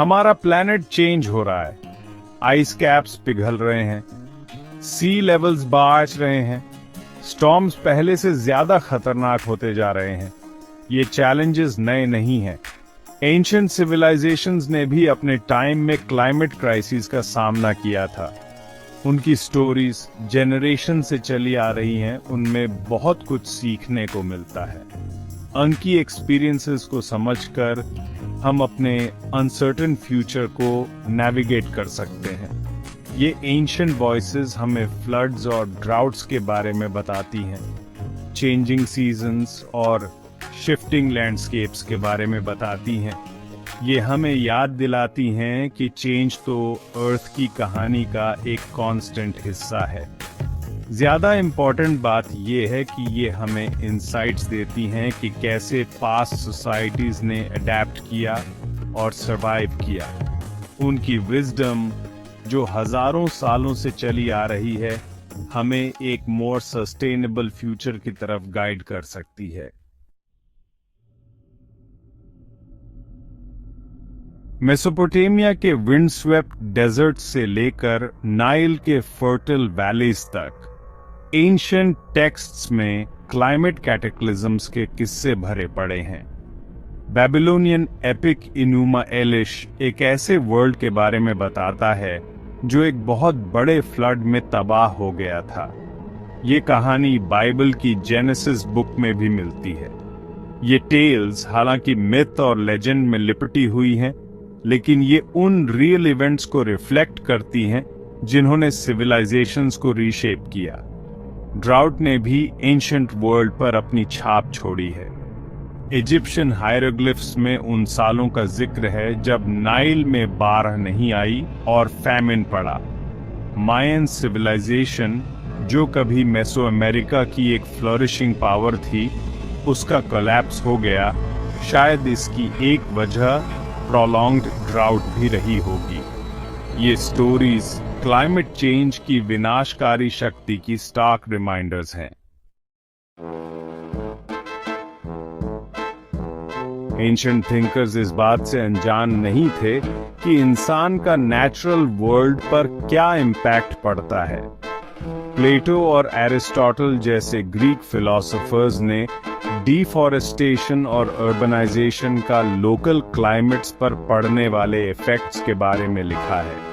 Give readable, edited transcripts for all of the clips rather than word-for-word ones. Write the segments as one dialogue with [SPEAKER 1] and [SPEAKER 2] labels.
[SPEAKER 1] हमारा planet change हो रहा है, आइस कैप्स पिघल रहे हैं, सी लेवल्स बढ़ रहे हैं, स्टॉर्म्स पहले से ज्यादा खतरनाक होते जा रहे हैं। ये चैलेंजेस नए नहीं हैं। एंशिएंट सिविलाइजेशंस ने भी अपने टाइम में क्लाइमेट क्राइसिस का सामना किया था। उनकी स्टोरीज जनरेशन से चली आ रही हैं, उनमें बहुत कुछ सीखने को मिलता है। उनकी एक्सपीरियंसेस को समझकर हम अपने अनसर्टेन फ्यूचर को नेविगेट कर सकते हैं। ये एंशिएंट वॉइसेस हमें फ्लड्स और ड्राउट्स के बारे में बताती हैं, चेंजिंग सीजन्स और शिफ्टिंग लैंडस्केप्स के बारे में बताती हैं। ये हमें याद दिलाती हैं कि चेंज तो अर्थ की कहानी का एक कांस्टेंट हिस्सा है। ज्यादा इम्पोर्टेंट बात यह है कि ये हमें इंसाइट्स देती हैं कि कैसे पास्ट सोसाइटीज ने अडेप्ट किया और सरवाइव किया। उनकी विजडम जो हजारों सालों से चली आ रही है, हमें एक मोर सस्टेनेबल फ्यूचर की तरफ गाइड कर सकती है। मेसोपोटामिया के विंडस्वेप्ट डेजर्ट से लेकर नाइल के फर्टाइल वैलीज तक एंशिएंट टेक्स्ट्स में क्लाइमेट कैटेक्लिज्म्स के किस्से भरे पड़े हैं। बेबीलोनियन एपिक इनुमा एलिश एक ऐसे वर्ल्ड के बारे में बताता है जो एक बहुत बड़े फ्लड में तबाह हो गया था। ये कहानी बाइबल की जेनेसिस बुक में भी मिलती है। ये टेल्स हालांकि मिथ और लेजेंड में लिपटी हुई हैं, लेकिन ये उन रियल इवेंट्स को रिफ्लेक्ट करती हैं जिन्होंने सिविलाइजेशंस को रीशेप किया। ड्राउट ने भी एंशिएंट वर्ल्ड पर अपनी छाप छोड़ी है। इजिप्शियन हायरोग्लिफ्स में उन सालों का जिक्र है जब नाइल में बाढ़ नहीं आई और फैमिन पड़ा। मायन सिविलाइजेशन, जो कभी मेसो अमेरिका की एक फ्लोरिशिंग पावर थी, उसका कोलैप्स हो गया। शायद इसकी एक वजह प्रोलॉन्ग्ड ड्राउट भी रही होगी। ये स्टोरीज क्लाइमेट चेंज की विनाशकारी शक्ति की स्टार्क रिमाइंडर्स हैं। एंशिएंट थिंकर्स इस बात से अनजान नहीं थे कि इंसान का नेचुरल वर्ल्ड पर क्या इम्पैक्ट पड़ता है। प्लेटो और एरिस्टोटल जैसे ग्रीक फिलोसोफर्स ने डिफॉरेस्टेशन और अर्बनाइजेशन का लोकल क्लाइमेट्स पर पड़ने वाले इफेक्ट्स के बारे में लिखा है।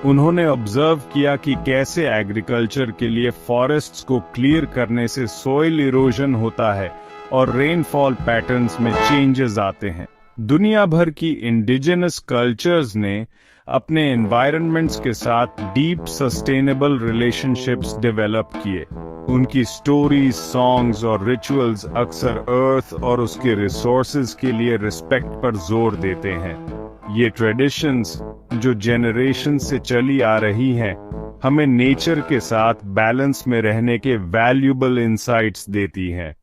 [SPEAKER 1] उन्होंने ऑब्जर्व किया कि कैसे एग्रीकल्चर के लिए फॉरेस्ट्स को क्लियर करने से सॉइल इरोजन होता है और रेनफॉल पैटर्न्स में चेंजेस आते हैं। दुनिया भर की इंडिजिनस कल्चर्स ने अपने एनवायरनमेंट्स के साथ डीप सस्टेनेबल रिलेशनशिप्स डेवलप किए। उनकी स्टोरीज, सॉन्ग्स और रिचुअल्स अक्सर अर्थ और उसके रिसोर्सेज के लिए रिस्पेक्ट पर जोर देते हैं। ये ट्रेडिशंस जो जेनरेशन से चली आ रही हैं, हमें नेचर के साथ बैलेंस में रहने के वैल्यूएबल इंसाइट्स देती हैं।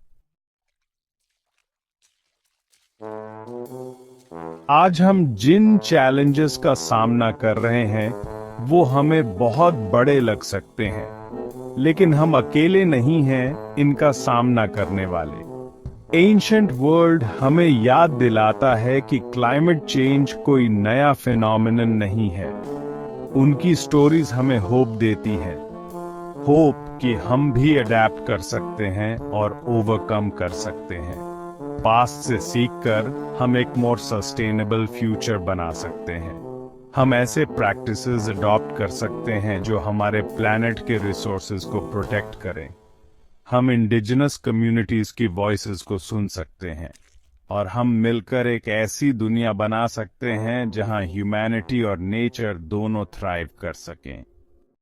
[SPEAKER 1] आज हम जिन चैलेंजेस का सामना कर रहे हैं वो हमें बहुत बड़े लग सकते हैं, लेकिन हम अकेले नहीं हैं इनका सामना करने वाले। एंशिएंट वर्ल्ड हमें याद दिलाता है कि क्लाइमेट चेंज कोई नया फिनोमिनन नहीं है। उनकी स्टोरीज हमें होप देती हैं, होप कि हम भी अडेप्ट कर सकते हैं और ओवरकम कर सकते हैं। पास्ट से सीखकर हम एक मोर सस्टेनेबल फ्यूचर बना सकते हैं। हम ऐसे प्रैक्टिसेस अडॉप्ट कर सकते हैं जो हमारे प्लैनेट के रिसोर्सेज को प्रोटेक्ट करें। हम इंडिजिनस कम्युनिटीज की वॉइसेस को सुन सकते हैं और हम मिलकर एक ऐसी दुनिया बना सकते हैं जहां ह्यूमैनिटी और नेचर दोनों थ्राइव कर सकें।